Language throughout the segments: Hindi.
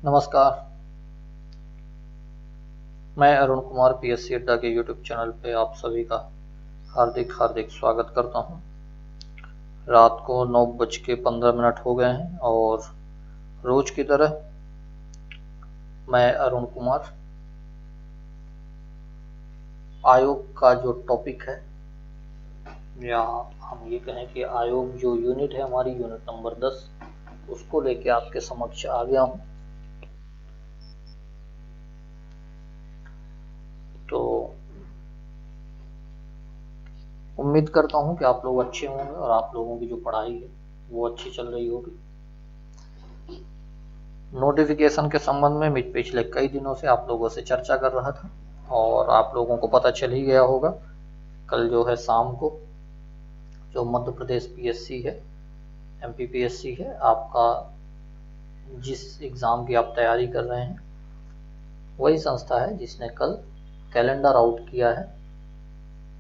नमस्कार। मैं अरुण कुमार पीएससी अड्डा के यूट्यूब चैनल पे आप सभी का हार्दिक हार्दिक स्वागत करता हूं। रात को 9:15 हो गए हैं और रोज की तरह मैं अरुण कुमार आयोग का जो टॉपिक है, या हम ये कहें कि आयोग जो यूनिट है हमारी यूनिट नंबर 10, उसको लेके आपके समक्ष आ गया हूं। तो उम्मीद करता हूं कि आप लोग अच्छे होंगे और आप लोगों की जो पढ़ाई है वो अच्छी चल रही होगी। नोटिफिकेशन के संबंध में मैं पिछले कई दिनों से आप लोगों से चर्चा कर रहा था और आप लोगों को पता चल ही गया होगा। कल जो है शाम को जो मध्य प्रदेश पीएससी है, एमपी पीएससी है, आपका जिस एग्ज़ाम की आप तैयारी कर रहे हैं वही संस्था है जिसने कल कैलेंडर आउट किया है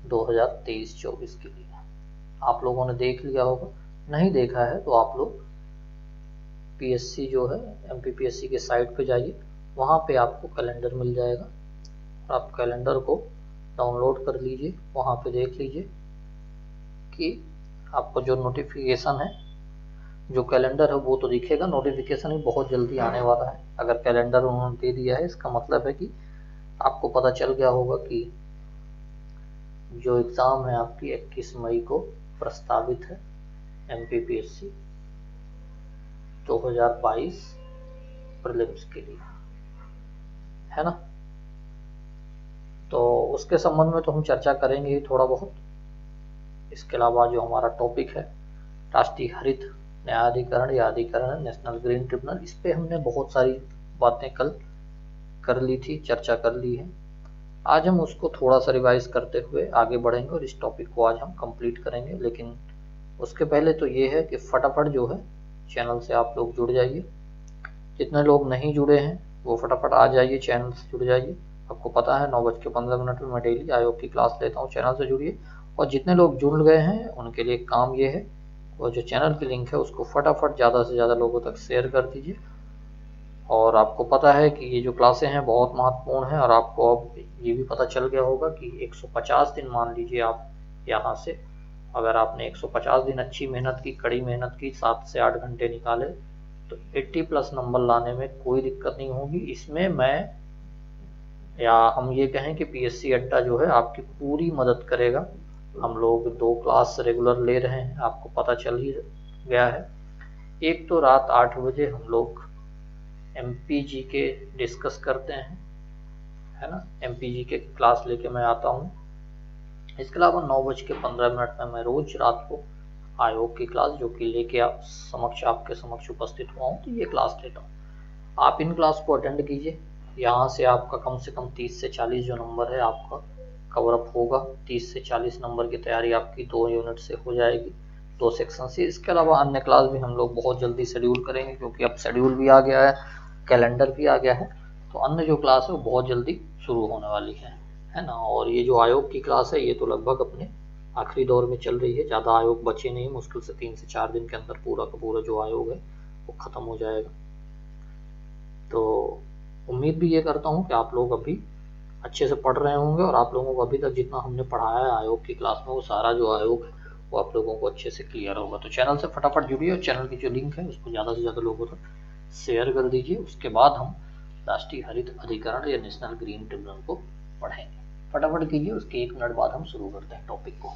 2023-24 के लिए। आप लोगों ने देख लिया होगा, नहीं देखा है तो आप लोग पीएससी जो है एमपी पीएससी के साइट पे जाइए, वहाँ पे आपको कैलेंडर मिल जाएगा और आप कैलेंडर को डाउनलोड कर लीजिए। वहाँ पे देख लीजिए कि आपको जो नोटिफिकेशन है, जो कैलेंडर है वो तो दिखेगा, नोटिफिकेशन भी बहुत जल्दी आने वाला है। अगर कैलेंडर उन्होंने दे दिया है इसका मतलब है कि आपको पता चल गया होगा कि जो एग्ज़ाम है आपकी 21 मई को प्रस्तावित है, एमपी पीएससी 2022 प्रीलिम्स के लिए, है ना। तो उसके संबंध में तो हम चर्चा करेंगे ही थोड़ा बहुत। इसके अलावा जो हमारा टॉपिक है राष्ट्रीय हरित न्यायाधिकरण या अधिकरण नेशनल ग्रीन ट्रिब्यूनल, इस पे हमने बहुत सारी बातें कल कर ली थी, चर्चा कर ली है। आज हम उसको थोड़ा सा रिवाइज करते हुए आगे बढ़ेंगे और इस टॉपिक को आज हम कंप्लीट करेंगे। लेकिन उसके पहले तो ये है कि फटाफट जो है चैनल से आप लोग जुड़ जाइए। जितने लोग नहीं जुड़े हैं वो फटाफट आ जाइए, चैनल से जुड़ जाइए। आपको पता है 9:15 में मैं डेली आयोग की क्लास लेता हूँ, चैनल से जुड़िए। और जितने लोग जुड़ गए हैं उनके लिए काम ये है, वो जो चैनल की लिंक है उसको फटाफट ज़्यादा से ज़्यादा लोगों तक शेयर कर दीजिए। और आपको पता है कि ये जो क्लासें हैं बहुत महत्वपूर्ण है और आपको अब ये भी पता चल गया होगा कि 150 दिन मान लीजिए आप यहाँ से, अगर आपने 150 दिन अच्छी मेहनत की, कड़ी मेहनत की, 7 से 8 घंटे निकाले, तो 80 प्लस नंबर लाने में कोई दिक्कत नहीं होगी। इसमें मैं, या हम ये कहें कि पीएससी अड्डा जो है आपकी पूरी मदद करेगा। हम लोग 2 क्लास रेगुलर ले रहे हैं, आपको पता चल ही गया है। एक तो रात 8 बजे हम लोग एमपीजी के डिस्कस करते हैं, है ना। एमपीजी के क्लास लेके मैं आता हूँ। इसके अलावा 9:15 में मैं रोज रात को आयोग की क्लास जो कि लेके आपके समक्ष उपस्थित हुआ हूँ, तो ये क्लास लेता हूँ। आप इन क्लास को अटेंड कीजिए। यहाँ से आपका कम से कम 30 से 40 जो नंबर है आपका कवर अप होगा। 30 से 40 नंबर की तैयारी आपकी 2 यूनिट से हो जाएगी, 2 सेक्शन से। इसके अलावा अन्य क्लास भी हम लोग बहुत जल्दी शेड्यूल करेंगे, क्योंकि अब शेड्यूल भी आ गया है, कैलेंडर भी आ गया है, तो अन्य जो क्लास है वो बहुत जल्दी शुरू होने वाली है ना। और ये जो आयोग की क्लास है ये तो लगभग अपने आखिरी दौर में चल रही है, ज़्यादा आयोग बचे नहीं, मुश्किल से 3 से 4 दिन के अंदर पूरा का पूरा जो आयोग है वो ख़त्म हो जाएगा। तो उम्मीद भी ये करता हूँ कि आप लोग अभी अच्छे से पढ़ रहे होंगे और आप लोगों को अभी तक जितना हमने पढ़ाया है आयोग की क्लास में वो सारा जो आयोग है वो आप लोगों को अच्छे से क्लियर होगा। तो चैनल से फटाफट जुड़िए और चैनल की जो लिंक है उसको ज़्यादा से ज़्यादा लोगों तक शेयर कर दीजिए। उसके बाद हम राष्ट्रीय हरित अधिकरण या नेशनल ग्रीन ट्रिब्यूनल को पढ़ेंगे। फटाफट कीजिए, उसके 1 मिनट बाद हम शुरू करते हैं टॉपिक को।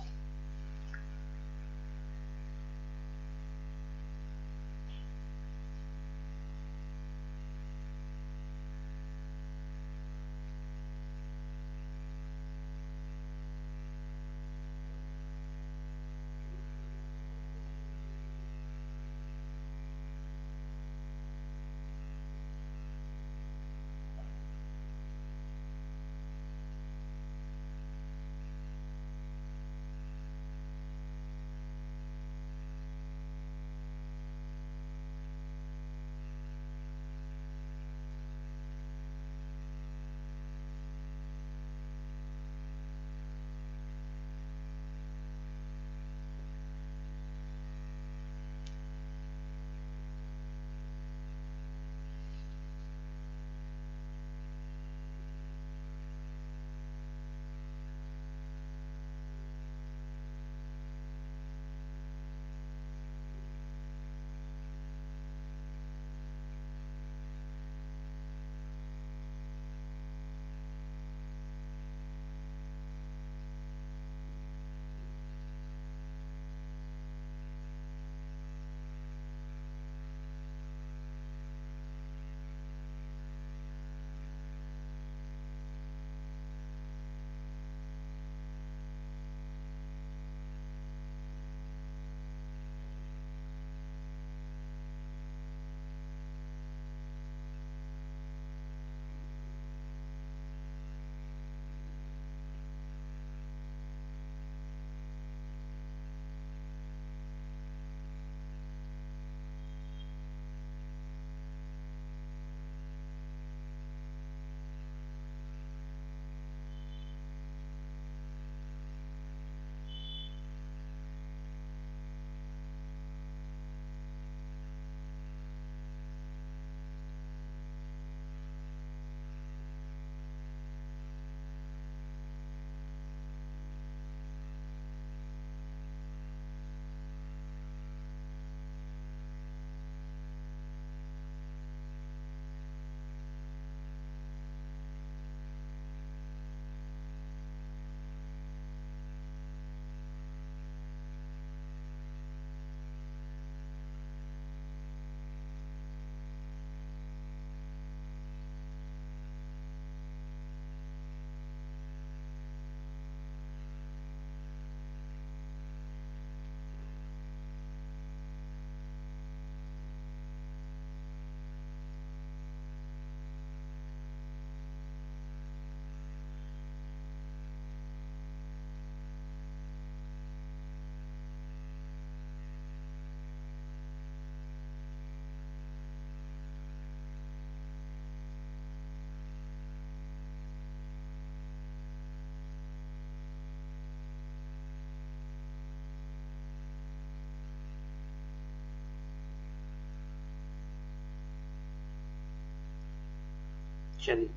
चलिए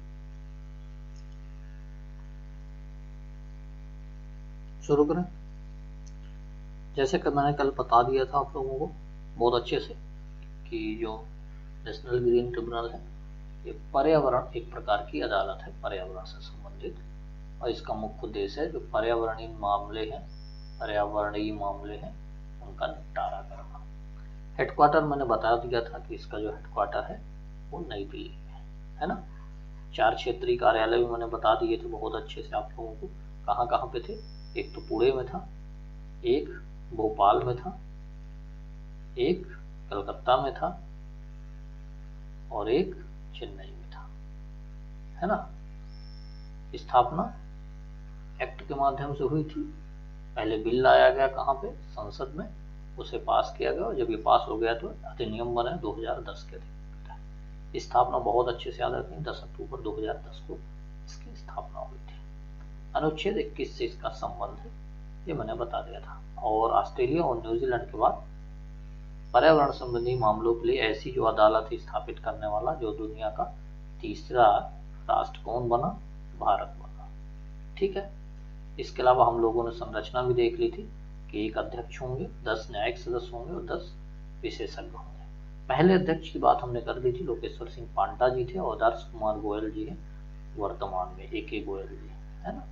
शुरू करें। जैसे कि मैंने कल बता दिया था आप लोगों को बहुत अच्छे से कि जो नेशनल ग्रीन ट्रिब्यूनल है ये पर्यावरण एक प्रकार की अदालत है पर्यावरण से संबंधित, और इसका मुख्य उद्देश्य है जो पर्यावरणीय मामले हैं उनका निपटारा करना। हेडक्वार्टर मैंने बता दिया था कि इसका जो हेडक्वार्टर है वो नई दिल्ली में है ना। 4 क्षेत्रीय कार्यालय भी मैंने बता दिए थे बहुत अच्छे से आप लोगों को, कहाँ कहाँ पे थे। एक तो पुणे में था, एक भोपाल में था, एक कलकत्ता में था और एक चेन्नई में था, है ना। स्थापना एक्ट के माध्यम से हुई थी। पहले बिल लाया गया कहाँ पे, संसद में, उसे पास किया गया और जब ये पास हो गया तो अधिनियम बने 2010 के अधिनियम। स्थापना बहुत अच्छे से याद रखें, 10 अक्टूबर 2010 को इसकी स्थापना हुई थी। अनुच्छेद 21 से इसका संबंध है, ये मैंने बता दिया था। और ऑस्ट्रेलिया और न्यूजीलैंड के बाद पर्यावरण संबंधी मामलों के लिए ऐसी जो अदालत स्थापित करने वाला जो दुनिया का तीसरा राष्ट्र कौन बना, भारत बना। ठीक है। इसके अलावा हम लोगों ने संरचना भी देख ली थी कि एक अध्यक्ष होंगे, 10 न्यायिक सदस्य होंगे और 10 विशेषज्ञ होंगे। पहले अध्यक्ष की बात हमने कर ली थी, लोकेश्वर सिंह पांटा जी थे और आदर्श कुमार गोयल जी हैं वर्तमान में, AK गोयल जी, है ना।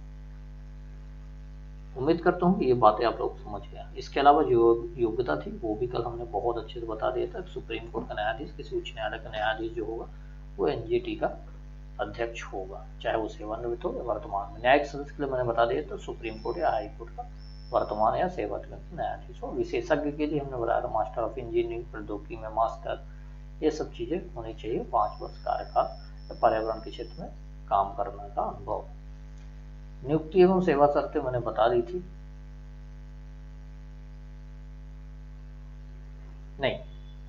उम्मीद करता हूँ कि ये बातें आप लोग समझ गए। इसके अलावा जो योग्यता थी वो भी कल हमने बहुत अच्छे से बता दिया था। सुप्रीम कोर्ट का न्यायाधीश, किसी उच्च न्यायालय का न्यायाधीश जो होगा वो NGT का अध्यक्ष होगा, चाहे वो सेवानिवृत्त हो या वर्तमान में। न्यायिक सदस्य के लिए मैंने बता दिया था सुप्रीम कोर्ट या हाई कोर्ट का वर्तमान या सेवानिवृत्त न्यायाधीश हो। विशेषज्ञ के लिए हमने बताया था मास्टर ऑफ इंजीनियरिंग, प्रौद्योगिकी में मास्टर, ये सब चीजें होनी चाहिए। 5 वर्ष कार्यकाल, पर्यावरण के क्षेत्र में काम करने का अनुभव। नियुक्ति एवं सेवा शर्तें मैंने बता दी थी। नहीं,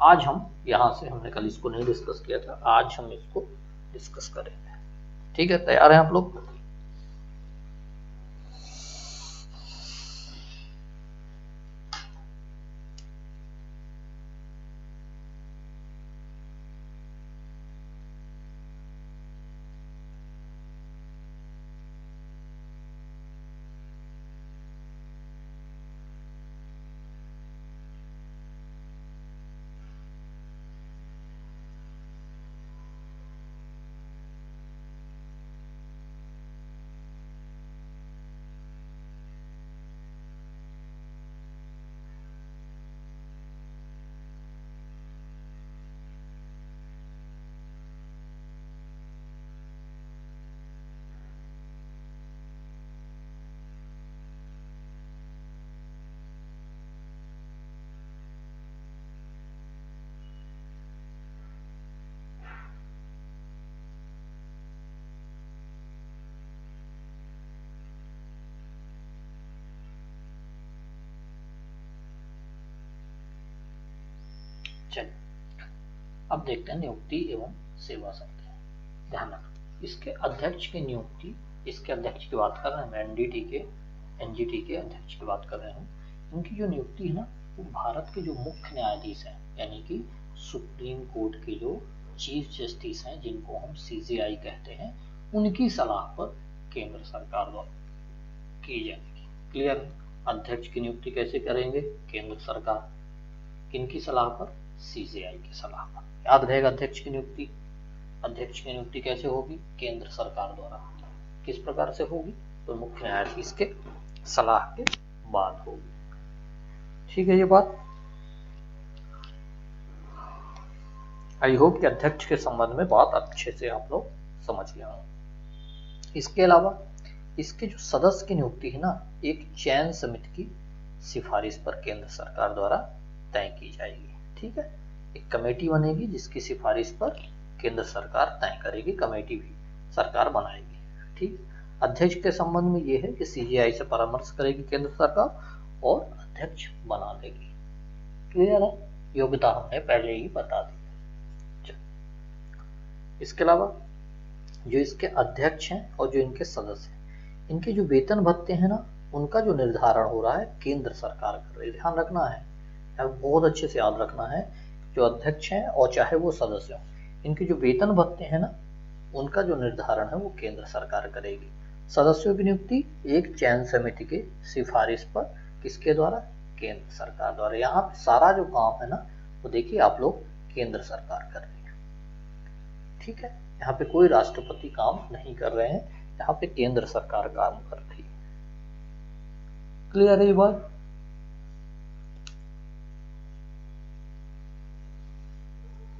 आज हम यहाँ से, हमने कल इसको नहीं डिस्कस किया था, आज हम इसको डिस्कस करेंगे। ठीक है, तैयार हैं आप लोग? चलिए अब देखते हैं नियुक्ति एवं सेवा शर्तें। ध्यान रखना, इसके अध्यक्ष की नियुक्ति, इसके अध्यक्ष की बात कर रहे हैं, NGT के अध्यक्ष की बात कर रहे हैं। इनकी जो नियुक्ति है ना, वो भारत के जो मुख्य न्यायाधीश हैं, यानी कि सुप्रीम कोर्ट के जो चीफ जस्टिस हैं, जिनको हम CJI कहते हैं, उनकी सलाह पर केंद्र सरकार द्वारा की जाएगी। क्लियर है? अध्यक्ष की नियुक्ति कैसे करेंगे? केंद्र सरकार। किनकी सलाह पर? CJI की सलाह पर। याद रहेगा अध्यक्ष की नियुक्ति कैसे होगी? केंद्र सरकार द्वारा। किस प्रकार से होगी? तो मुख्य न्यायाधीश के सलाह के बाद होगी। ठीक है ये बात? आई होप कि अध्यक्ष के संबंध में बात अच्छे से आप लोग समझ गए होंगे। इसके अलावा इसके जो सदस्य की नियुक्ति है ना, एक चयन समिति की सिफारिश पर केंद्र सरकार द्वारा तय की जाएगी। ठीक है, एक कमेटी बनेगी जिसकी सिफारिश पर केंद्र सरकार तय करेगी, कमेटी भी सरकार बनाएगी। ठीक, अध्यक्ष के संबंध में यह है कि CJI से परामर्श करेगी केंद्र सरकार और अध्यक्ष बना देगी। क्लियर है? योग्यता हमने पहले ही बता दी। इसके अलावा जो इसके अध्यक्ष हैं और जो इनके सदस्य हैं, इनके जो वेतन भत्ते हैं ना, उनका जो निर्धारण हो रहा है केंद्र सरकार कर रही है। ध्यान रखना है, बहुत अच्छे से याद रखना है, जो अध्यक्ष हैं और चाहे वो सदस्य हो, इनके जो वेतन भत्ते हैं ना, उनका जो निर्धारण है वो केंद्र सरकार करेगी। सदस्यों की नियुक्ति एक चयन समिति के सिफारिश पर, किसके द्वारा? केंद्र सरकार द्वारा। यहाँ पे सारा जो काम है ना वो देखिए आप लोग केंद्र सरकार कर रही है, ठीक है। यहाँ पे कोई राष्ट्रपति काम नहीं कर रहे हैं, यहाँ पे केंद्र सरकार काम कर रही है। क्लियर है ये बात?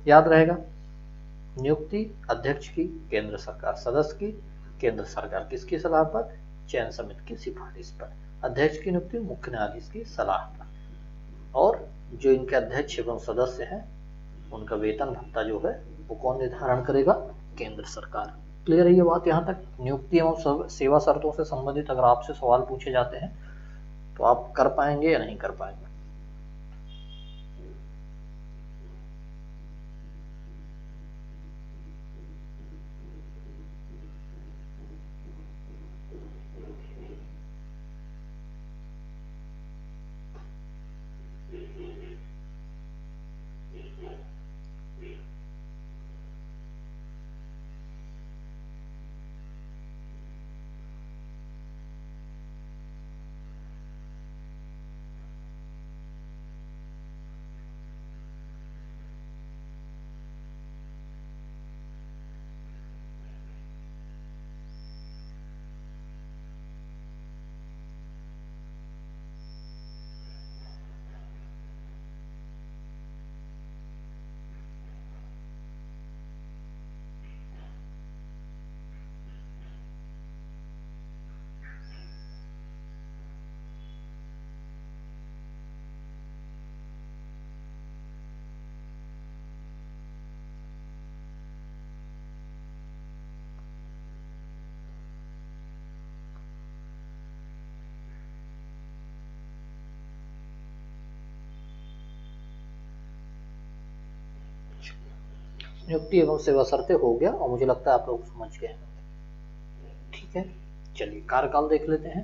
याद रहेगा, नियुक्ति अध्यक्ष की केंद्र सरकार, सदस्य की केंद्र सरकार, किसकी सलाह पर? चयन समिति की सिफारिश पर। अध्यक्ष की नियुक्ति मुख्य न्यायाधीश की सलाह पर, और जो इनके अध्यक्ष एवं सदस्य हैं उनका वेतन भत्ता जो है वो कौन निर्धारण करेगा? केंद्र सरकार। क्लियर है ये बात यहाँ तक? नियुक्ति एवं सेवा शर्तों से संबंधित अगर आपसे सवाल पूछे जाते हैं तो आप कर पाएंगे या नहीं कर पाएंगे? नियुक्ति एवं सेवा शर्तें हो गया, और मुझे लगता है आप लोग समझ गए होंगे, ठीक है। चलिए कार्यकाल देख लेते हैं।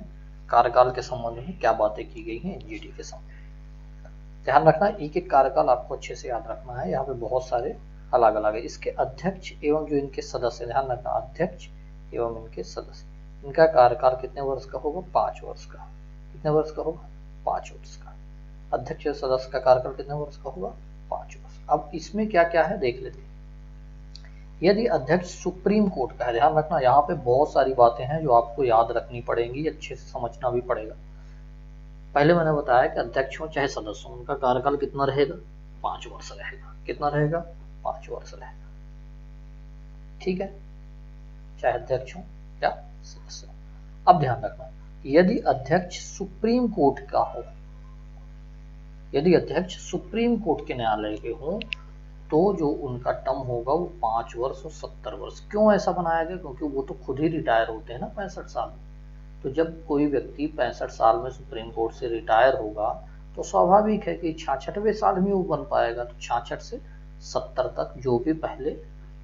कार्यकाल के संबंध में क्या बातें की गई हैं एनजीटी के संबंध। ध्यान रखना, एक एक कार्यकाल आपको अच्छे से याद रखना है, यहाँ पे बहुत सारे अलग अलग है। इसके अध्यक्ष एवं जो इनके सदस्य, ध्यान रखना अध्यक्ष एवं इनके सदस्य, इनका कार्यकाल कितने वर्ष का होगा? 5 वर्ष का। कितने वर्ष का होगा? 5 वर्ष का। अध्यक्ष सदस्य का कार्यकाल कितने वर्ष का होगा? 5 वर्ष। अब इसमें क्या क्या है देख लेते हैं। यदि अध्यक्ष सुप्रीम कोर्ट का है, ध्यान रखना यहाँ पे बहुत सारी बातें हैं जो आपको याद रखनी पड़ेंगी, अच्छे से समझना भी पड़ेगा। पहले मैंने बताया कि अध्यक्ष हो चाहे सदस्य हो, उनका कार्यकाल कितना रहेगा? 5 वर्ष रहेगा। कितना रहेगा? 5 वर्ष रहेगा, ठीक है, चाहे अध्यक्ष हो या सदस्य हो। अब ध्यान रखना, यदि अध्यक्ष सुप्रीम कोर्ट का हो, यदि अध्यक्ष सुप्रीम कोर्ट के न्यायालय के हो, तो जो उनका टर्म होगा वो 5 वर्ष और 70 वर्ष। क्यों ऐसा बनाया गया? क्योंकि वो तो खुद ही रिटायर होते हैं ना 65 साल में। तो जब कोई व्यक्ति 65 साल में सुप्रीम कोर्ट से रिटायर होगा तो स्वाभाविक है कि 66वें साल में वो बन पाएगा। तो 66 से 70 तक जो भी पहले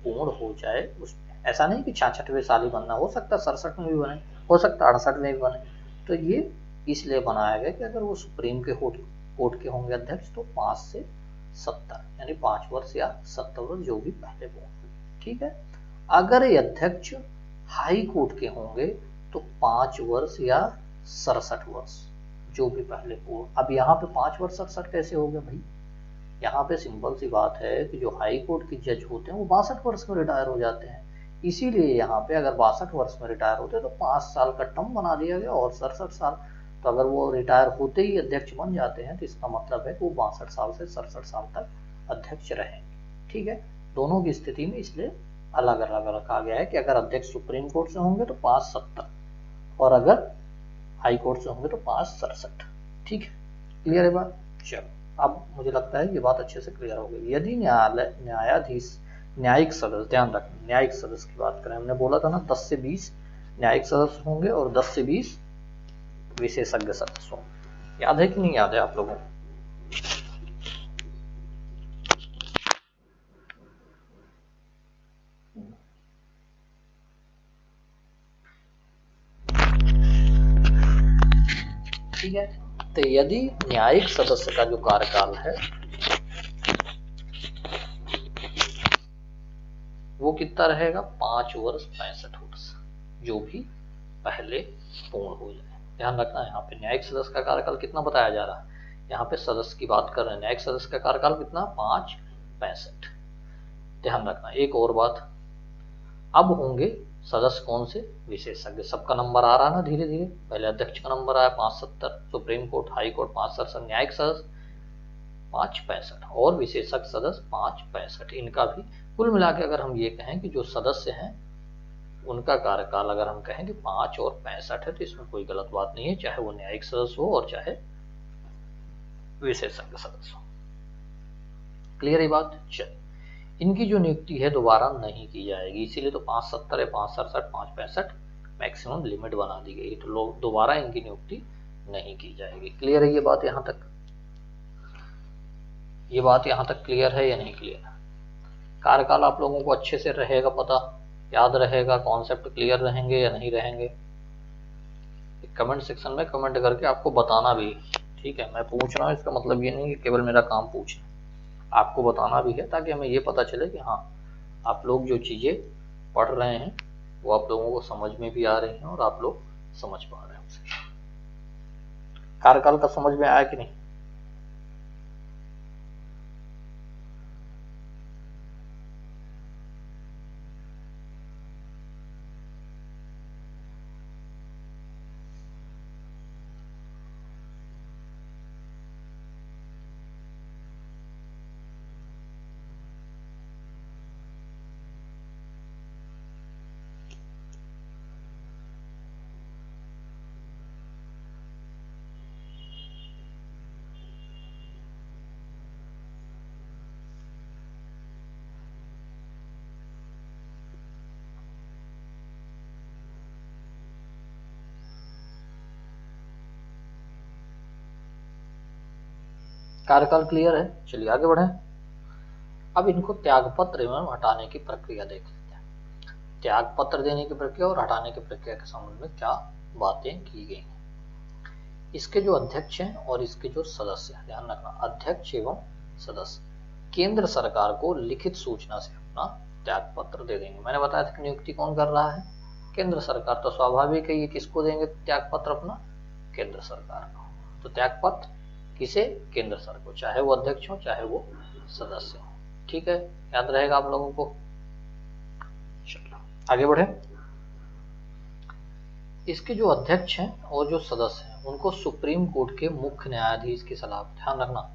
पूर्ण हो जाए उसमें, ऐसा नहीं कि 66वें साल ही बनना, हो सकता है 67 में भी बने, हो सकता है 68 में भी बने। तो ये इसलिए बनाया गया कि अगर वो सुप्रीम के कोर्ट के होंगे अध्यक्ष तो 5 से 70 यानी 5 वर्ष या 70 वर्ष जो भी पहले वो, ठीक है। अगर ये अध्यक्ष हाई कोर्ट के होंगे तो 5 वर्ष या 67 वर्ष जो भी पहले वो। अब यहाँ पे 5 वर्ष 67 कैसे हो गया भाई? यहाँ पे सिंपल सी बात है कि जो हाई कोर्ट के जज होते हैं वो 62 वर्ष में रिटायर हो जाते हैं, इसीलिए यहाँ पे अगर 62 वर्ष में रिटायर होते हैं तो 5 साल का टर्म बना दिया गया और 67 साल। तो अगर वो रिटायर होते ही अध्यक्ष बन जाते हैं तो इसका मतलब है कि वो 62 साल से 67 साल तक अध्यक्ष रहेंगे, ठीक है। दोनों की स्थिति में इसलिए अलग अलग रखा गया है कि अगर अध्यक्ष सुप्रीम कोर्ट से होंगे तो 570 और अगर हाई कोर्ट से होंगे तो 567, ठीक है। क्लियर है बात? चलो अब मुझे लगता है ये बात अच्छे से क्लियर हो गई। यदि न्यायाधीश न्यायिक सदस्य, ध्यान रखें न्यायिक सदस्य की बात करें, हमने बोला था ना 10 से 20 न्यायिक सदस्य होंगे और 10 से 20 विशेषज्ञ सदस्य होंगे। याद है कि नहीं याद है आप लोगों को? ठीक है। तो यदि न्यायिक सदस्य का जो कार्यकाल है वो कितना रहेगा 5 वर्ष 65 वर्ष, जो भी पहले पूर्ण हो जाए। ध्यान रखना यहाँ पे न्यायिक सदस्य का कार्यकाल कितना बताया जा रहा है, यहाँ पे सदस्य की बात कर रहे हैं, न्यायिक सदस्य का कार्यकाल कितना 5/65। ध्यान रखना एक और बात, अब होंगे सदस्य कौन से, विशेषज्ञ। सबका नंबर आ रहा है ना धीरे धीरे, पहले अध्यक्ष का नंबर आया 570, सुप्रीम कोर्ट, हाई कोर्ट 567, न्यायिक सदस्य 5/65 और विशेषज्ञ सदस्य 5/65। इनका भी कुल मिला के अगर हम ये कहें कि जो सदस्य हैं उनका कार्यकाल अगर हम कहें कि 5 और 65 है, तो इसमें कोई गलत बात नहीं है, चाहे वो न्यायिक सदस्य हो और चाहे विशेषज्ञ सदस्य हो। क्लियर ये बात। चलिए, इनकी जो नियुक्ति है दोबारा नहीं की जाएगी, इसीलिए तो 570 है, 567, 5/65 मैक्सिमम लिमिट बना दी गई, तो लोग दोबारा इनकी नियुक्ति नहीं की जाएगी। क्लियर है ये बात यहाँ तक, ये बात यहाँ तक क्लियर है या नहीं क्लियर? कार्यकाल आप लोगों को अच्छे से रहेगा पता, याद रहेगा, कॉन्सेप्ट क्लियर रहेंगे या नहीं रहेंगे? कमेंट सेक्शन में कमेंट करके आपको बताना भी, ठीक है? मैं पूछ रहा हूँ इसका मतलब ये नहीं कि केवल मेरा काम पूछना, आपको बताना भी है, ताकि हमें ये पता चले कि हाँ आप लोग जो चीज़ें पढ़ रहे हैं वो आप लोगों को समझ में भी आ रही हैं और आप लोग समझ पा रहे हैं उसे। कार्यकाल का समझ में आया कि नहीं? कार्यकाल क्लियर है। चलिए आगे बढ़ें। अब इनको त्यागपत्र एवं हटाने की प्रक्रिया देख लेते हैं। त्यागपत्र देने की प्रक्रिया और हटाने की प्रक्रिया के संबंध में क्या बातें की गई हैं। इसके जो अध्यक्ष हैं और इसके जो सदस्य हैं, ध्यान रखना अध्यक्ष एवं सदस्य केंद्र सरकार को लिखित सूचना से अपना त्यागपत्र दे देंगे। मैंने बताया था कि नियुक्ति कौन कर रहा है, केंद्र सरकार, तो स्वाभाविक है ये किसको देंगे त्यागपत्र, अपना केंद्र सरकार को। तो त्यागपत्र किसे, केंद्र सरकार को, चाहे वो अध्यक्ष हो चाहे वो सदस्य हो। ठीक है, याद रहेगा आप लोगों को। चलो आगे बढ़े। इसके जो अध्यक्ष हैं और जो सदस्य हैं उनको सुप्रीम कोर्ट के मुख्य न्यायाधीश की सलाह, ध्यान रखना।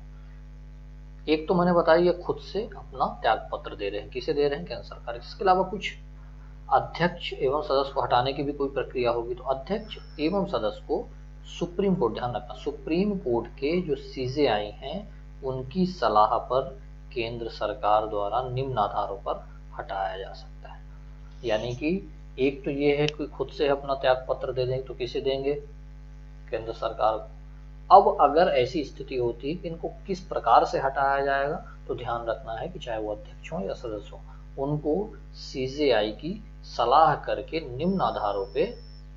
एक तो मैंने बताया ये खुद से अपना त्यागपत्र दे रहे हैं, किसे दे रहे हैं, केंद्र सरकार। इसके अलावा कुछ अध्यक्ष एवं सदस्य को हटाने की भी कोई प्रक्रिया होगी, तो अध्यक्ष एवं सदस्य को सुप्रीम कोर्ट, ध्यान रखना सुप्रीम कोर्ट के जो सीजेआई हैं उनकी सलाह पर केंद्र सरकार द्वारा निम्न आधारों पर हटाया जा सकता है। यानी कि एक तो ये है कि खुद से अपना त्यागपत्र दे देंगे, तो किसे देंगे, केंद्र सरकार को। अब अगर ऐसी स्थिति होती है कि इनको किस प्रकार से हटाया जाएगा, तो ध्यान रखना है कि चाहे वो अध्यक्ष हो या सदस्य हो, उनको सीजेआई की सलाह करके निम्न आधारों पे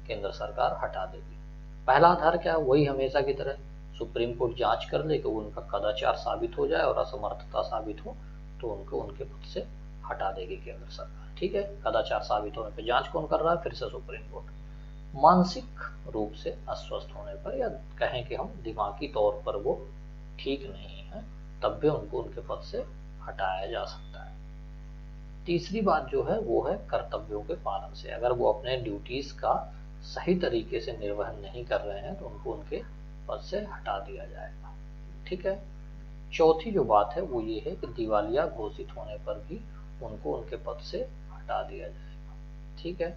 केंद्र सरकार हटा देगी। पहला आधार क्या है, वही हमेशा की तरह सुप्रीम कोर्ट जांच कर ले कि उनका कदाचार साबित हो जाए और असमर्थता साबित हो, तो उनको उनके पद से हटा देगी केंद्र सरकार। ठीक है, कदाचार साबित होने पर जांच कौन कर रहा है, फिर से सुप्रीम कोर्ट। मानसिक रूप से अस्वस्थ होने पर, या कहें कि हम दिमागी तौर पर वो ठीक नहीं है, तब भी उनको उनके पद से हटाया जा सकता है। तीसरी बात जो है वो है कर्तव्यों के पालन से। अगर वो अपने ड्यूटीज का सही तरीके से निर्वहन नहीं कर रहे हैं तो उनको उनके पद से हटा दिया जाएगा। ठीक है। चौथी जो बात है वो ये है कि दिवालिया घोषित होने पर भी उनको उनके पद से हटा दिया जाएगा। ठीक है।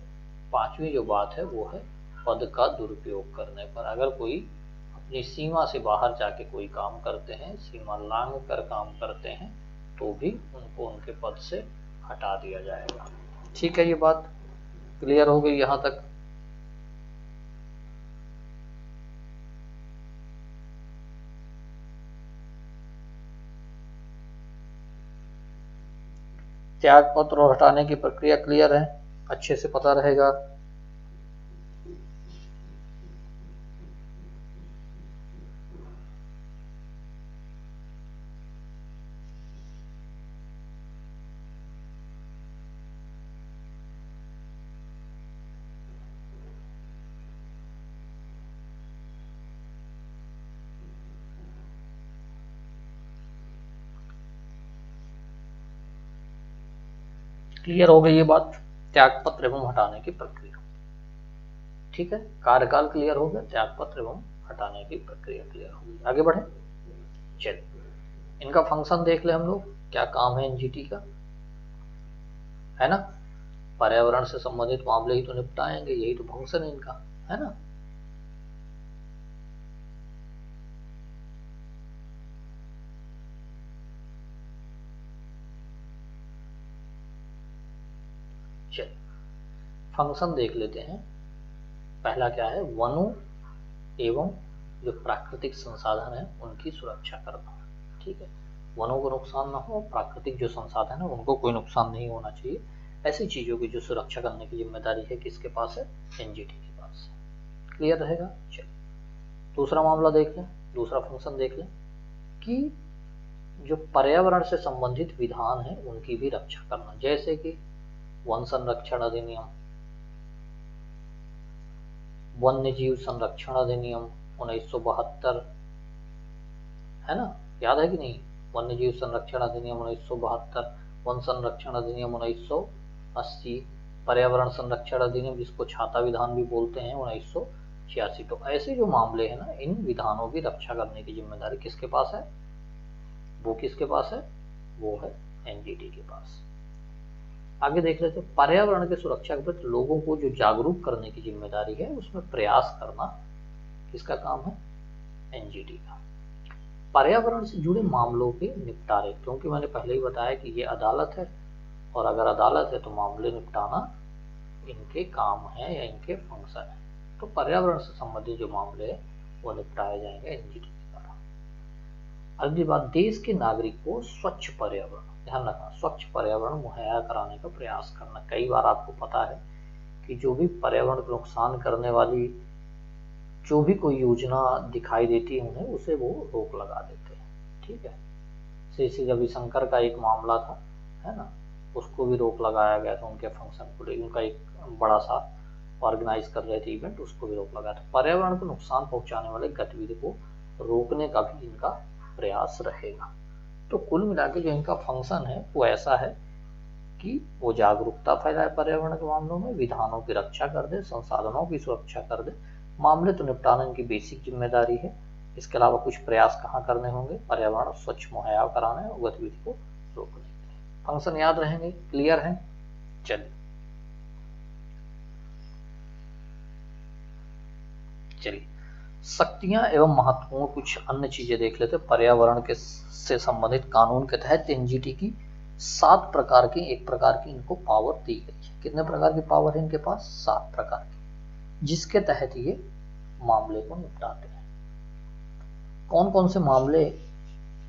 पांचवी जो बात है वो है पद का दुरुपयोग करने पर। अगर कोई अपनी सीमा से बाहर जाके कोई काम करते हैं, सीमा लांघ कर काम करते हैं, तो भी उनको उनके पद से हटा दिया जाएगा। ठीक है, ये बात क्लियर हो गई यहां तक। त्यागपत्र और हटाने की प्रक्रिया क्लियर है, अच्छे से पता रहेगा। क्लियर हो गई ये बात, त्यागपत्र एवं हटाने की प्रक्रिया। ठीक है, कार्यकाल क्लियर हो गया, त्यागपत्र एवं हटाने की प्रक्रिया क्लियर हो गई। आगे बढ़े, चलिए इनका फंक्शन देख ले हम लोग, क्या काम है एनजीटी का, है ना। पर्यावरण से संबंधित मामले ही तो निपटाएंगे, यही तो फंक्शन है इनका, है ना। चलिए फंक्शन देख लेते हैं। पहला क्या है, वनों एवं जो प्राकृतिक संसाधन है उनकी सुरक्षा करना। ठीक है, वनों को नुकसान ना हो, प्राकृतिक जो संसाधन है उनको कोई नुकसान नहीं होना चाहिए, ऐसी चीजों की जो सुरक्षा करने की जिम्मेदारी है किसके पास है, एनजीटी के पास। क्लियर रहेगा। चलिए दूसरा मामला देख लें, दूसरा फंक्शन देख लें कि जो पर्यावरण से संबंधित विधान है उनकी भी रक्षा करना, जैसे कि वन संरक्षण अधिनियम, वन्य जीव संरक्षण अधिनियम 1972, है ना, याद है कि नहीं, वन्य जीव संरक्षण अधिनियम 1972, वन संरक्षण अधिनियम 1980, पर्यावरण संरक्षण अधिनियम जिसको छाता विधान भी बोलते हैं 1986। तो ऐसे जो मामले हैं ना, इन विधानों की रक्षा करने की जिम्मेदारी किसके पास है, वो किसके पास है, वो है एनजीटी के पास। आगे देख लेते हैं, पर्यावरण की सुरक्षा के प्रति लोगों को जो जागरूक करने की जिम्मेदारी है उसमें प्रयास करना किसका काम है, एनजीटी का। पर्यावरण से जुड़े मामलों के निपटारे, क्योंकि मैंने पहले ही बताया कि ये अदालत है, और अगर अदालत है तो मामले निपटाना इनके काम है या इनके फंक्शन है। तो पर्यावरण से संबंधित जो मामले हैं वो निपटाए जाएंगे एनजीटी के द्वारा। अगली बात, देश के नागरिक को स्वच्छ पर्यावरण, ध्यान रखना, स्वच्छ पर्यावरण मुहैया कराने का प्रयास करना। कई बार आपको पता है कि जो भी पर्यावरण को नुकसान करने वाली जो भी कोई योजना दिखाई देती है उन्हें, उसे वो रोक लगा देते हैं। ठीक है, श्री रविशंकर का एक मामला था, है ना, उसको भी रोक लगाया गया था उनके फंक्शन को लेकर, उनका एक बड़ा सा ऑर्गेनाइज कर रहे थे इवेंट, उसको भी रोक लगाया था। पर्यावरण को नुकसान पहुंचाने वाले गतिविधि को रोकने का भी इनका प्रयास रहेगा। तो कुल मिला के जो इनका फंक्शन है वो ऐसा है कि वो जागरूकता फैलाए पर्यावरण के मामलों में, विधानों की रक्षा कर दे, संसाधनों की सुरक्षा कर दे, मामले तो निपटाना इनकी बेसिक जिम्मेदारी है। इसके अलावा कुछ प्रयास कहाँ करने होंगे, पर्यावरण स्वच्छ मुहैया कराने और गतिविधि को रोकने के लिए। फंक्शन याद रहेंगे, क्लियर है। चलिए शक्तियां एवं महत्वपूर्ण कुछ अन्य चीजें देख लेते। पर्यावरण के से संबंधित कानून के तहत एनजीटी की 7 प्रकार की, एक प्रकार की इनको पावर दी गई है। कितने प्रकार की पावर है इनके पास, 7 प्रकार की, जिसके तहत ये मामले को निपटाते हैं। कौन कौन से मामले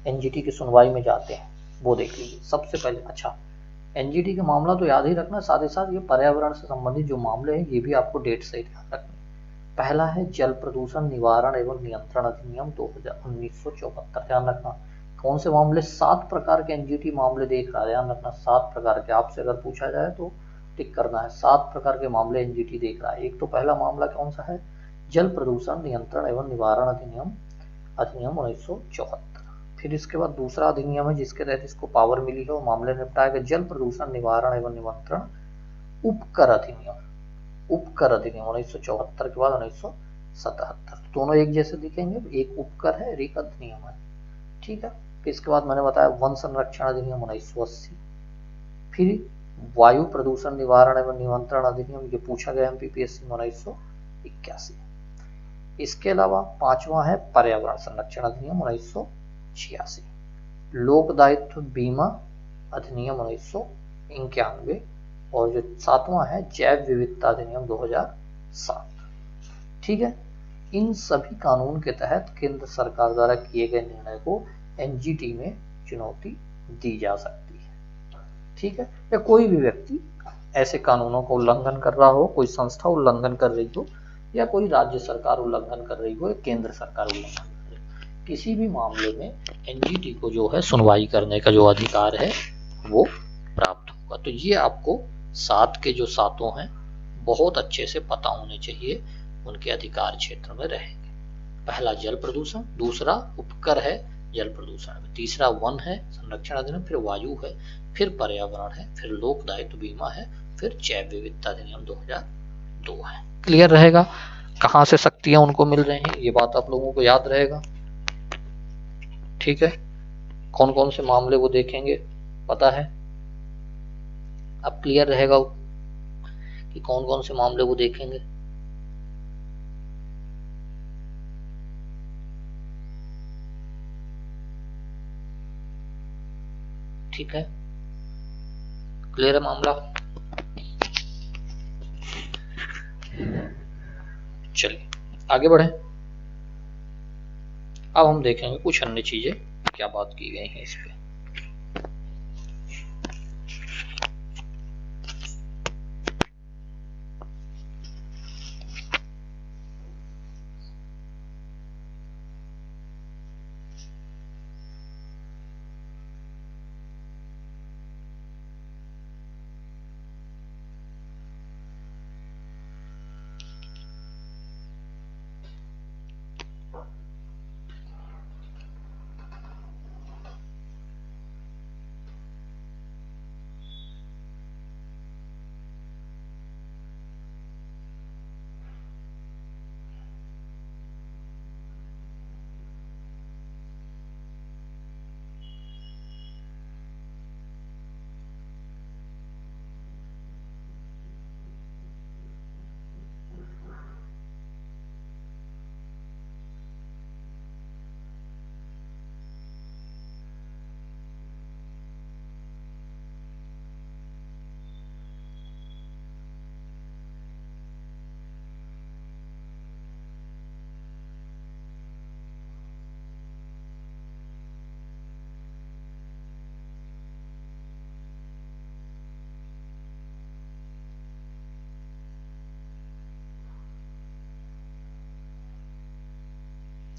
एनजीटी की सुनवाई में जाते हैं वो देख लीजिए। सबसे पहले, अच्छा एनजीटी का मामला तो याद ही रखना, साथ ही साथ ये पर्यावरण से संबंधित जो मामले हैं ये भी आपको डेट से ध्यान रखना। पहला है जल प्रदूषण निवारण एवं नियंत्रण अधिनियम 1974, ध्यान रखना। कौन से मामले, 7 प्रकार के एनजीटी मामले देख रहा है, ध्यान रखना 7 प्रकार के। आपसे अगर पूछा जाए तो टिक करना है, 7 प्रकार के मामले एनजीटी देख रहा है। एक तो पहला मामला कौन सा है, जल प्रदूषण नियंत्रण एवं निवारण अधिनियम 1974। फिर इसके बाद दूसरा अधिनियम है जिसके तहत इसको पावर मिली है, वो मामले निपटाएगा, जल प्रदूषण निवारण एवं नियंत्रण उपकर अधिनियम, उपकर अधिनियम 1974 के बाद 1977। दोनों एक जैसे दिखेंगे, एक उपकर है, एक अधिनियम है। ठीक है, फिर इसके बाद मैंने बताया वन संरक्षण अधिनियम 1980, फिर वायु प्रदूषण निवारण एवं नियंत्रण अधिनियम, ये पूछा गया एमपीपीएससी में 1981। इसके अलावा 5वां है पर्यावरण संरक्षण अधिनियम 1986, लोक दायित्व बीमा अधिनियम 1991, और जो 7वां है जैव विविधता अधिनियम 2007। ठीक है, इन सभी कानून के तहत केंद्र सरकार द्वारा किए गए निर्णय को एनजीटी में चुनौती दी जा सकती है। ठीक है, या कोई भी व्यक्ति ऐसे कानूनों का उल्लंघन कर रहा हो, कोई संस्था उल्लंघन कर रही हो, या कोई राज्य सरकार उल्लंघन कर रही हो, या केंद्र सरकार उल्लंघन कर रही हो, किसी भी मामले में एनजीटी को जो है सुनवाई करने का जो अधिकार है वो प्राप्त होगा। तो ये आपको 7 के जो 7 हैं बहुत अच्छे से पता होने चाहिए, उनके अधिकार क्षेत्र में रहेंगे। पहला जल प्रदूषण, दूसरा उपकर है जल प्रदूषण में। तीसरा वन है संरक्षण अधिनियम, फिर वायु है, फिर पर्यावरण है, फिर लोक दायित्व बीमा है, फिर जैव विविधता अधिनियम 2002 है। क्लियर रहेगा कहां से शक्तियां उनको मिल रही हैं, ये बात आप लोगों को याद रहेगा। ठीक है, कौन कौन से मामले वो देखेंगे पता है, अब क्लियर रहेगा कि कौन कौन से मामले वो देखेंगे। ठीक है, क्लियर है मामला। चलिए आगे बढ़े, अब हम देखेंगे कुछ अन्य चीजें क्या बात की गई हैं इस पे।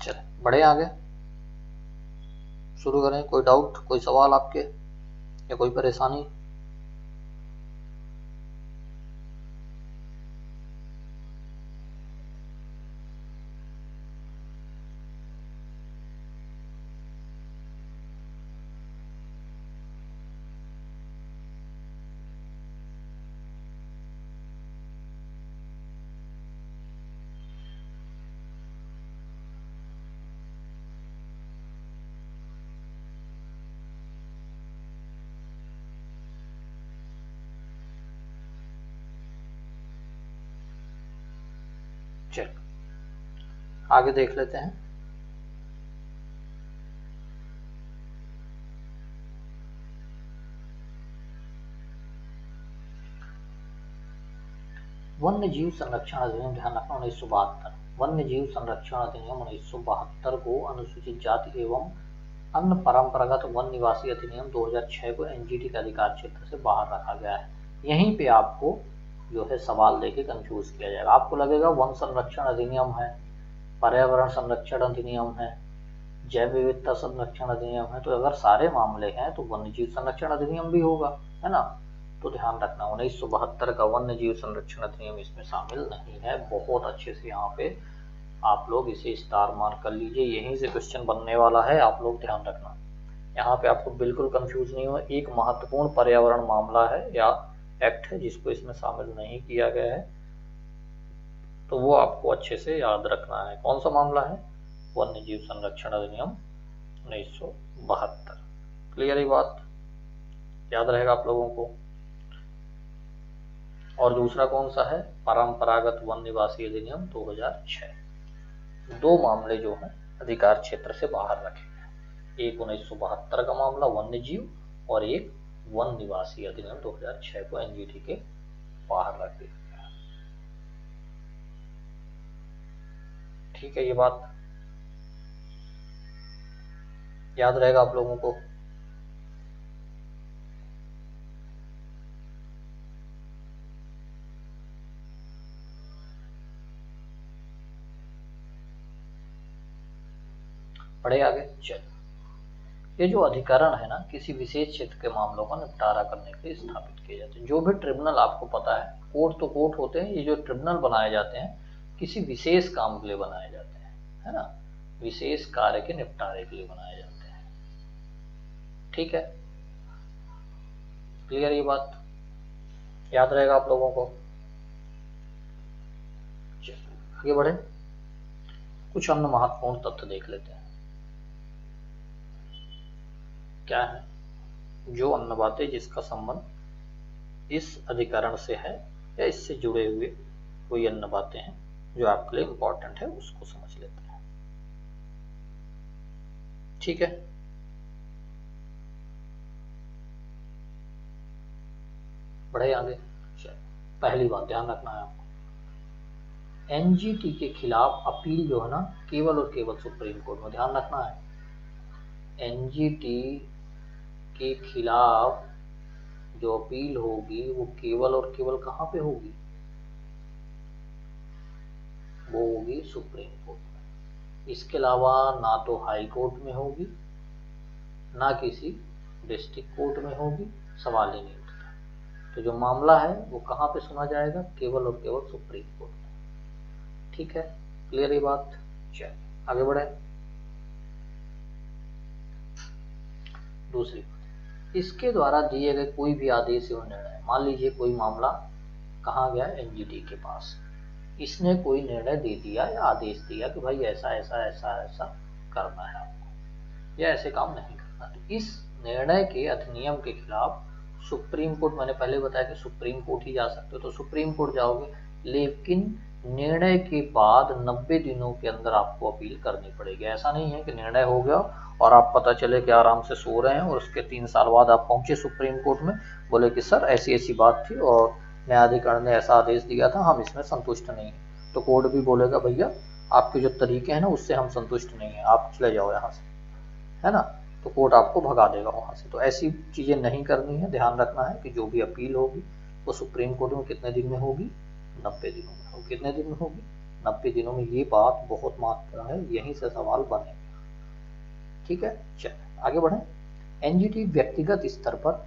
चल बढ़े आगे, शुरू करें। कोई डाउट, कोई सवाल आपके या कोई परेशानी? चल आगे देख लेते हैं। वन्य जीव संरक्षण अधिनियम, ध्यान रखना 1972, वन्य जीव संरक्षण अधिनियम 1972 को अनुसूचित जाति एवं अन्य परंपरागत वन निवासी अधिनियम 2006 को एनजीटी के अधिकार क्षेत्र से बाहर रखा गया है। यहीं पे आपको जो है सवाल देके कंफ्यूज किया जाएगा। आपको लगेगा वन संरक्षण अधिनियम है, पर्यावरण संरक्षण अधिनियम है, जैव विविधता संरक्षण अधिनियम है, तो अगर सारे मामले हैं तो वन्य जीव संरक्षण अधिनियम भी होगा, है ना। तो ध्यान रखना 1972 का वन्य जीव संरक्षण अधिनियम इसमें शामिल नहीं है। बहुत अच्छे से यहाँ पे आप लोग इसे स्टार मार्क कर लीजिए, यहीं से क्वेश्चन बनने वाला है, आप लोग ध्यान रखना। यहाँ पे आपको बिल्कुल कंफ्यूज नहीं हो। एक महत्वपूर्ण पर्यावरण मामला है या एक्ट है जिसको इसमें शामिल नहीं किया गया है, तो वो आपको अच्छे से याद रखना है। कौन सा मामला है? वन्य जीव संरक्षण अधिनियम 1972। क्लियर, ये बात याद रहेगा आप लोगों को। और दूसरा कौन सा है? परंपरागत वन निवासी अधिनियम 2006। दो मामले जो हैं अधिकार क्षेत्र से बाहर रखे गए, एक 1972 का मामला वन्य जीव और एक वन निवासी अधिनियम 2006 को एनजीटी के बाहर रख दिया गया। ठीक है, ये बात याद रहेगा आप लोगों को। पढ़े आगे। चल, ये जो अधिकरण है ना, किसी विशेष क्षेत्र के मामलों का निपटारा करने के लिए स्थापित किए जाते हैं। जो भी ट्रिब्यूनल आपको पता है, कोर्ट तो कोर्ट होते हैं, ये जो ट्रिब्यूनल बनाए जाते हैं किसी विशेष काम के लिए बनाए जाते हैं, है ना, विशेष कार्य के निपटारे के लिए बनाए जाते हैं। ठीक है, क्लियर ये बात, याद रहेगा आप लोगों को। आगे बढ़े, कुछ अन्य महत्वपूर्ण तथ्य देख लेते हैं। क्या है? जो अन्य बातें जिसका संबंध इस अधिकरण से है या इससे जुड़े हुए कोई अन्य बातें हैं जो आपके लिए इंपॉर्टेंट है, उसको समझ लेते हैं। ठीक है, बढ़े आगे। पहली बात ध्यान रखना है आपको, एनजीटी के खिलाफ अपील जो है ना, केवल और केवल सुप्रीम कोर्ट में। ध्यान रखना है, एनजीटी के खिलाफ जो अपील होगी वो केवल और केवल कहां पे होगी? वो होगी सुप्रीम कोर्ट में। इसके अलावा ना तो हाई कोर्ट में होगी, ना किसी डिस्ट्रिक्ट कोर्ट में होगी, सवाल ही नहीं उठता। तो जो मामला है वो कहां पे सुना जाएगा? केवल और केवल सुप्रीम कोर्ट में। ठीक है, क्लियर ये बात? चलिए आगे बढ़े। दूसरी बात, इसके द्वारा दिए गए कोई भी आदेश एवं निर्णय, मान लीजिए कोई मामला कहाँ गया? एनजीटी के पास। इसने कोई निर्णय दे दिया या आदेश दिया कि भाई ऐसा ऐसा ऐसा ऐसा करना है आपको, या ऐसे काम नहीं करना, तो इस निर्णय के अधिनियम के खिलाफ सुप्रीम कोर्ट, मैंने पहले बताया कि सुप्रीम कोर्ट ही जा सकते हो, तो सुप्रीम कोर्ट जाओगे, लेकिन निर्णय के बाद 90 दिनों के अंदर आपको अपील करनी पड़ेगी। ऐसा नहीं है कि निर्णय हो गया और आप पता चले कि आराम से सो रहे हैं और उसके 3 साल बाद आप पहुंचे सुप्रीम कोर्ट में, बोले कि सर ऐसी ऐसी बात थी और न्यायाधिकरण ने ऐसा आदेश दिया था, हम इसमें संतुष्ट नहीं है। तो कोर्ट भी बोलेगा भैया आपके जो तरीके हैं ना उससे हम संतुष्ट नहीं है, आप चले जाओ यहाँ से, है ना। तो कोर्ट आपको भगा देगा वहां से। तो ऐसी चीजें नहीं करनी है। ध्यान रखना है कि जो भी अपील होगी वो सुप्रीम कोर्ट में कितने दिन में होगी? 90 दिनों में होगी। कितने दिन में होगी? 90 दिनों में। ये बात बहुत महत्वपूर्ण है, यहीं से सवाल बनेगा। ठीक है, चलिए आगे बढ़े। एनजीटी व्यक्तिगत स्तर पर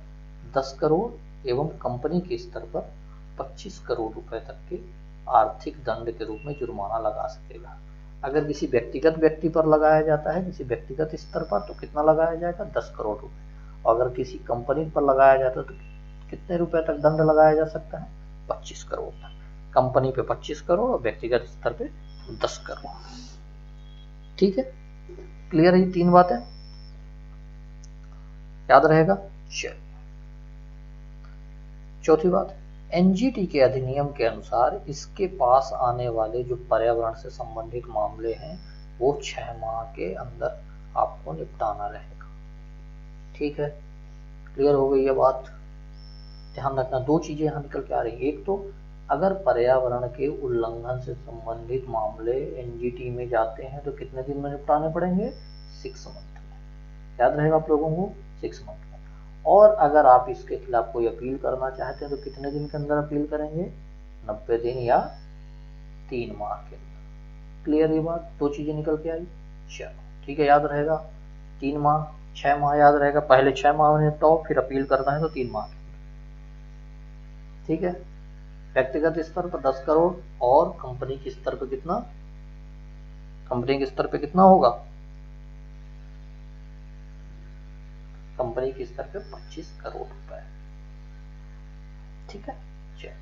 10 करोड़ एवं कंपनी के स्तर पर 25 करोड़ रुपए तक के आर्थिक दंड के रूप में जुर्माना लगा सकेगा। अगर किसी व्यक्तिगत व्यक्ति पर लगाया जाता है, किसी व्यक्तिगत स्तर पर, तो कितना लगाया जाएगा? 10 करोड़ रुपए। और अगर किसी कंपनी पर लगाया जाता है तो कितने रुपए तक दंड लगाया जा सकता है? 25 करोड़ तक। कंपनी पे 25 करोड़ और व्यक्तिगत स्तर पे 10 करोड़। ठीक है, क्लियर है? 3 बातें याद रहेगा। चलिए चौथी बात, एनजीटी के अधिनियम के अनुसार इसके पास आने वाले जो पर्यावरण से संबंधित मामले हैं वो 6 माह के अंदर आपको निपटाना रहेगा। ठीक है, क्लियर हो गई ये बात? ध्यान रखना, 2 चीजें यहां निकल के आ रही है। एक तो अगर पर्यावरण के उल्लंघन से संबंधित मामले एनजीटी में जाते हैं तो कितने दिन में निपटाने पड़ेंगे? 6 मंथ में। याद रहेगा आप लोगों को? 6 मंथ में। और अगर आप इसके खिलाफ कोई अपील करना चाहते हैं तो कितने दिन के अंदर अपील करेंगे? 90 दिन या 3 माह के अंदर। क्लियर ये बात? 2 चीजें निकल के आई। चलो ठीक है, याद रहेगा। 3 माह, 6 माह याद रहेगा। पहले 6 माह में निपटाओ, फिर अपील करना है तो 3 माह के अंदर। ठीक है, व्यक्तिगत स्तर पर 10 करोड़ और कंपनी के स्तर पर कितना? कंपनी के स्तर पर कितना होगा? कंपनी के स्तर पे 25 करोड़ रुपए। ठीक है, चलिए।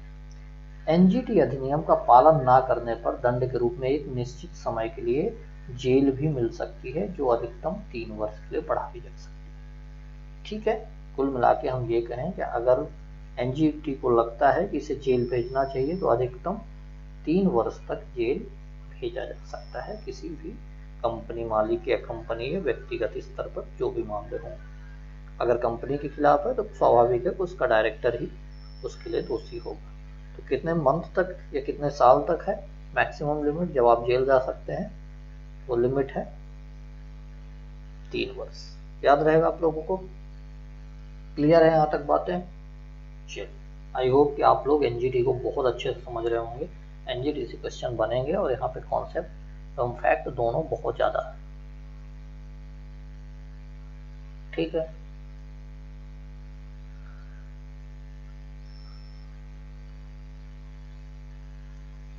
एनजीटी अधिनियम का पालन ना करने पर दंड के रूप में एक निश्चित समय के लिए जेल भी मिल सकती है, जो अधिकतम 3 वर्ष के लिए बढ़ा दी जा सकती है। ठीक है, कुल मिला के हम ये कहें कि अगर एनजीटी को लगता है कि इसे जेल भेजना चाहिए तो अधिकतम 3 वर्ष तक जेल भेजा जा सकता है, किसी भी कंपनी मालिक या कंपनी या व्यक्तिगत स्तर पर जो भी मामले हों। अगर कंपनी के खिलाफ है तो स्वाभाविक है कि उसका डायरेक्टर ही उसके लिए दोषी होगा। तो कितने मंथ तक या कितने साल तक है मैक्सिमम लिमिट जब आप जेल जा सकते हैं? वो लिमिट है 3 वर्ष। याद रहेगा आप लोगों को? क्लियर है यहाँ तक बातें? चलिए, आई होप कि आप लोग एनजीटी को बहुत अच्छे से समझ रहे होंगे। एनजीटी से क्वेश्चन बनेंगे और यहाँ पे कॉन्सेप्ट एवं फैक्ट दोनों बहुत ज्यादा है। ठीक है,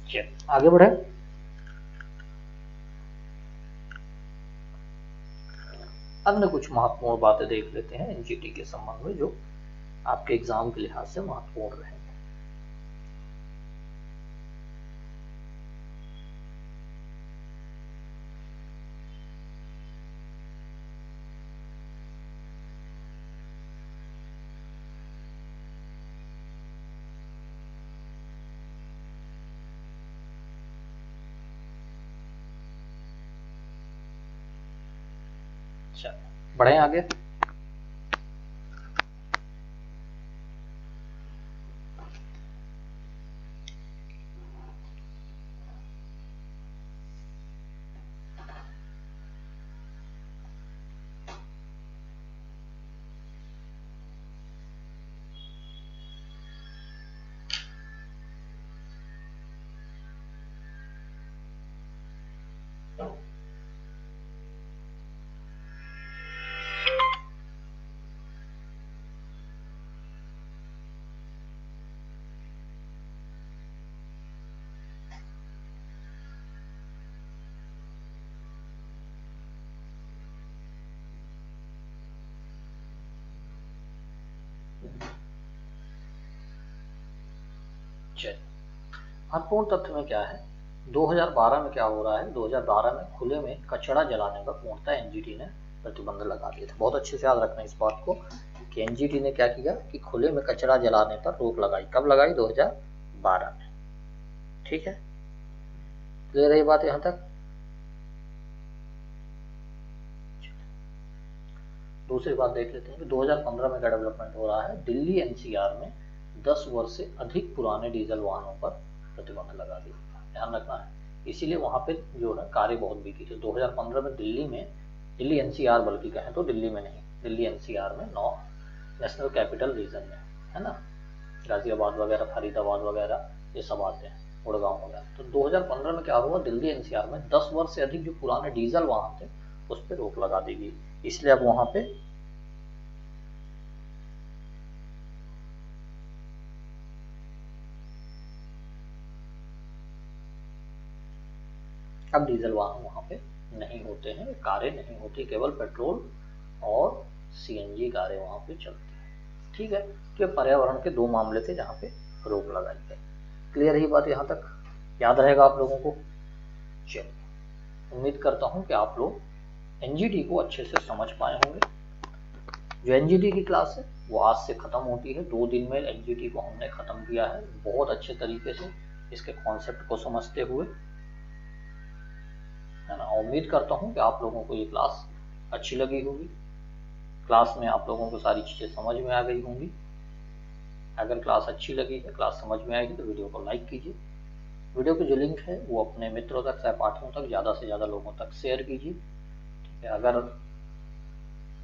चलिए आगे बढ़े। अन्य कुछ महत्वपूर्ण बातें देख लेते हैं एनजीटी के संबंध में जो आपके एग्जाम के लिहाज से महत्वपूर्ण रहेंगे। चलिए बढ़े आगे। महत्वपूर्ण तथ्य में क्या है, 2012 में क्या हो रहा है, 2012 में खुले में कचरा जलाने पर पूर्णतः एनजीटी ने प्रतिबंध लगा दिया था। बहुत अच्छे से याद रखना इस बात को कि एनजीटी ने क्या किया कि खुले में कचरा जलाने पर रोक लगाई। कब लगाई? 2012 में। ठीक है, क्लियर है ये बात यहां तक? दूसरी बात देख लेते हैं कि 2015 में क्या डेवलपमेंट हो रहा है। दिल्ली एनसीआर में 10 वर्ष से अधिक पुराने डीजल वाहनों पर प्रतिबंध लगा दिया, ध्यान रखना है। इसीलिए वहां पे जो है कारें बहुत बिकी थी। 2015 में दिल्ली एनसीआर बल्कि कहें तो दिल्ली में नहीं, दिल्ली एनसीआर में नेशनल कैपिटल रीजन में, है ना, गाजियाबाद वगैरह, फरीदाबाद वगैरह ये सब आते हैं, गुड़गांव वगैरह। तो 2015 में क्या हुआ, दिल्ली एनसीआर में 10 वर्ष से अधिक जो पुराने डीजल वाहन थे उस पर रोक लगा दी गई। इसलिए अब वहां पे अब डीजल वाहन वहां पे नहीं होते हैं, कारें नहीं होती, केवल पेट्रोल और सीएनजी कारें वहां पे चलती हैं। ठीक है, तो ये पर्यावरण के 2 मामले थे जहां पे रोक लगाई गई। क्लियर है ये बात? यहां तक याद रहेगा आप लोगों को? चलिए, उम्मीद करता हूं कि आप लोग एनजीटी को अच्छे से समझ पाए होंगे। जो एनजीटी की क्लास है वो आज से खत्म होती है। 2 दिन में एनजीटी को हमने खत्म किया है बहुत अच्छे तरीके से, इसके कॉन्सेप्ट को समझते हुए, है ना। उम्मीद करता हूँ कि आप लोगों को ये क्लास अच्छी लगी होगी। क्लास में आप लोगों को सारी चीज़ें समझ में आ गई होंगी। अगर क्लास अच्छी लगी है, क्लास समझ में आएगी तो वीडियो को लाइक कीजिए। वीडियो की जो लिंक है वो अपने मित्रों तक, सहपाठियों तक, ज़्यादा से ज़्यादा लोगों तक शेयर कीजिए। ठीक है, अगर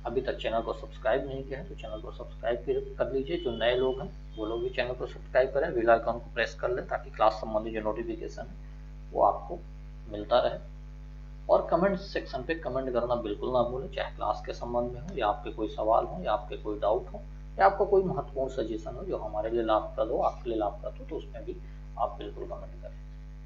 अभी तक चैनल को सब्सक्राइब नहीं किया है तो चैनल को सब्सक्राइब कर लीजिए। जो नए लोग हैं वो लोग भी चैनल को सब्सक्राइब करें, बेल आइकन को प्रेस कर लें ताकि क्लास संबंधी जो नोटिफिकेशन है वो आपको मिलता रहे। और कमेंट सेक्शन पे कमेंट करना बिल्कुल ना भूलें, चाहे क्लास के संबंध में हो या आपके कोई सवाल हो या आपके कोई डाउट हो या आपका कोई महत्वपूर्ण सजेशन हो जो हमारे लिए लाभप्रद हो, आपके लिए लाभप्रद हो, तो उसमें भी आप बिल्कुल कमेंट करें।